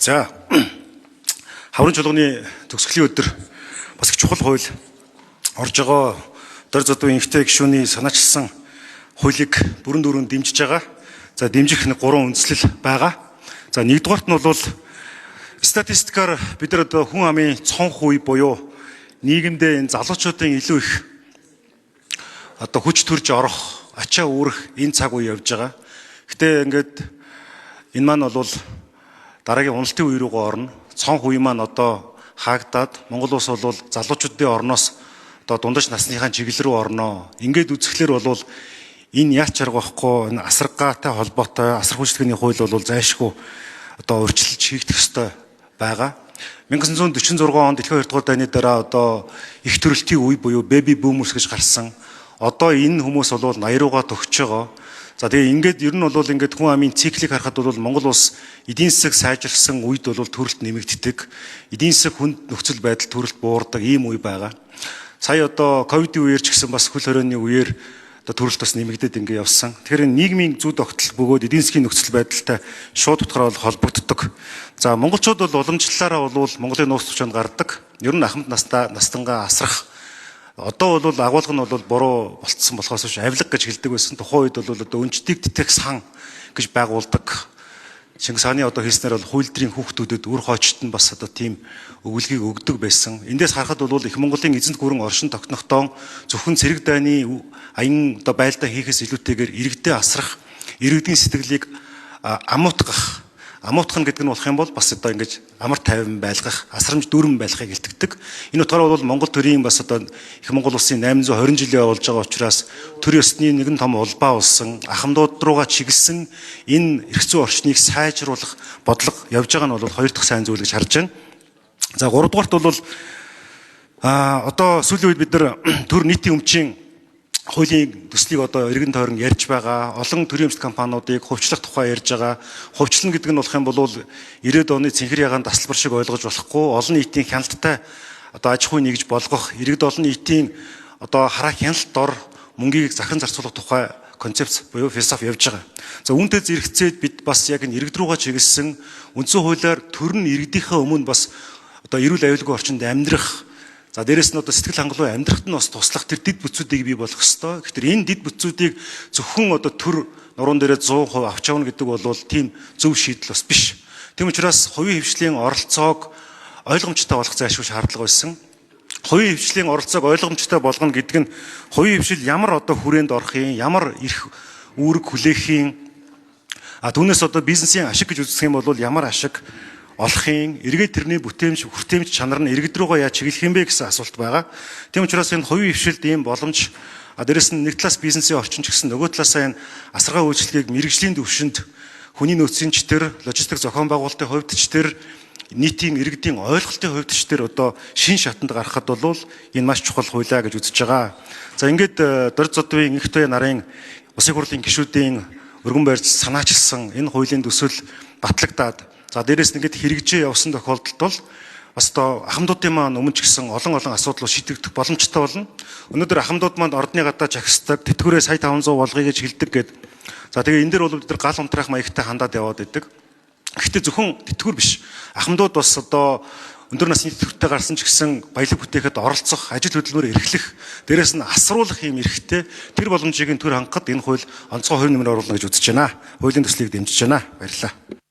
За хаврын чуулганы төгсгөлийн өдөр бас их чухал хууль орж байгаа дор зодын инхтэй гишүүний санаачилсан хуулийг бүрэн дүүрэн дэмжиж байгаа. За дэмжих нэг 3 үндслэл байгаа. За нэгдүгээрт нь бол статистикаар бид нар одоо хүн амын цонх үе буюу нийгэмдээ энэ залуучуудын илүү их одоо хүч төрж орох, ачаа үүрэх энэ цаг үе явж байгаа. Гэтэ ингээд энэ маань бол дараагийн уналтын үе рүүгээ орно. Цонх үе маань одоо хаагдаад Монгол улс бол залуучуудын орноос одоо дундаж насныхаа чиглэл рүү орноо. Ингээд үзэхлээр бол энэ яач арга байхгүй, энэ асаргаатай холбоотой асар хүчилгээний хууль бол зайлшгүй одоо өөрчлөлт хийгдэх ёстой байгаа. 1946 онд Дэлхийн 2 дугаар дайны дараа одоо их төрөлтийн үе буюу baby boomers гэж гарсан. Одоо энэ хүмүүс бол 80 руугаа төгсөж байгаа. За тэгээ ингээд ер нь бол ингээд хүн амын циклийг харахад бол Монгол улс эдийн засаг сайжирсан үед бол төрөлт нэмэгддэг. Эдийн засаг хүнд нөхцөл байдал төрөлт буурдаг ийм үе байгаа. Сая одоо ковидын үеэр ч гэсэн бас хөл хорионы үеэр одоо төрөлт бас нэмэгдээд ингээд явсан. Тэгэхээр нийгмийн зүй тогтол бөгөөд эдийн засгийн нөхцөл байдалтай шууд утгаараа холбогддог. За монголчууд бол уламжлалаараа бол Монголын нууц төвчөнд гардаг. Ер нь ахмад настангаа асрах. Одоо бол агуулга нь бол буруу болцсон болохоос биш авилга гэж хэлдэг байсан. Тухайн үед бол одоо өнчтийг тэтгэх сан гэж байгуулдаг. Чингис хааны одоо хийснээр бол хуйлдрын хүүхдүүдэд үр хоочт нь бас одоо тийм өгүүлгийг өгдөг байсан. Эндээс харахад бол их Монголын эзэнт гүрэн оршин тогтнохдоо зөвхөн цэрэг дайны аян одоо байлдаа хийхээс илүүтэйгээр иргэдээ асрах, иргэдийн сэтгэлийг амуутгах. Амуутгах нь гэдэг нь болох юм бол бас одоо ингэж амар тайван байлгах, асрамж дүүрэн байлгахыг илтгэдэг. Энэ утгаараа бол Монгол төрийн бас одоо их Монгол улсын 820 жилийн болж байгаа учраас төр ёсны нэгэн том улбаа болсон, ахмадууд руугаа чиглэсэн энэ эрх зүйн орчныг сайжруулах бодлого явж байгаа нь бол хоёр дахь сайн зүйл гэж харж байна. За 3 дугаарт бол одоо сүүлийн үед бид нар төр нийтийн өмчийн хуулийн төслийг одоо эргэн тойрон ярьж байгаа. Олон төрийн өмчт компаниудыг хувьчлах тухай ярьж байгаа. Хувьчлан гэдэг нь болох юм бол 90-ад оны цэнхэр ягаан тасалбар шиг ойлгож болохгүй. Олон нийтийн хяналттай одоо аж ахуй нэгж болгох, иргэд олон нийтийн одоо хараа хяналт дор мөнгийг захин зарцуулах тухай концепц буюу философи явж байгаа. За үүнтэй зэрэгцээд бид бас яг энэ иргэд рүүгээ чиглэсэн үндсэн хуулиар төр нь иргэдийнхээ өмнө бас одоо эрүүл аюулгүй орчинд амьдрах. За дээрэс нь одоо сэтгэл хангалуун амьдрахад нь бас туслах тэр дид бүтцүүдийг бий болгох ёстой. Тэгэхээр энэ дид бүтцүүдийг зөвхөн одоо төр нуруунд дээрээ 100% авч явна гэдэг бол тийм зөв шийдэл бас биш. Тийм учраас хувийн хвшлийн оролцоог ойлгомжтой болгох зайлшгүй шаардлага байсан. Хувийн хвшлийн оролцоог ойлгомжтой болгоно гэдэг нь хувийн хвшил ямар одоо хүрээнд орохын, ямар эрх үүрэг хүлээхийн түүнээс одоо бизнесийн ашиг гэж үздэг юм бол ямар ашиг олохын, эргээд тэрний хүртээмж чанар нь иргэд рүүгээ яаж чиглэх юм бэ гэсэн асуулт байгаа. Тийм учраас энэ хувийн хвшилд ийм боломж дээрэс нь нэг талаас бизнесийн орчин ч гэсэн нөгөө талаасаа энэ асаргаа үйлчлэгийг мэрэгжлийн түвшинд хүний нөөцийн читэр, логистик зохион байгуулалтын хувьд читэр, нийтийн иргэдийн ойлголтын хувьд читэр одоо шин шатанд гаргахад бол энэ маш чухал хуулиа гэж үзэж байгаа. За ингээд дор зодвын инхтэй нарын улсын хурлын гишүүдийн өргөн барьж санаачилсан энэ хуулийн төсөл батлагдаад за дээрээс нэгэд хэрэгжээ явсан тохиолдолд бол бас одоо ахмадуудын маань өмнө ч гэсэн олон асуудлууд шийдэгдэх боломжтой болно. Өнөөдөр ахмадууд маань ордны гадаа жагсдаг, тэтгэврээ сая 500 болгоё гэж хэлдэг гээд. За тэгээ энэ дээр бол бид нар гал унтраах маягтай хандаад яваад байдаг. Гэхдээ зөвхөн тэтгэвэр биш. Ахмадууд бас одоо өндөр насны тэтгэвртэй гарсан ч гэсэн баялаг бүтээхэд оролцох, ажил хөдөлмөр эрхлэх, дээрээс нь асруулах юм эрхтэй. Тэр боломжийг төр хангахад энэ хууль онцгой хувь нэмэр оруулна гэж үзэж байна. Хуулийн төслийг дэмжиж байна. Баярлалаа.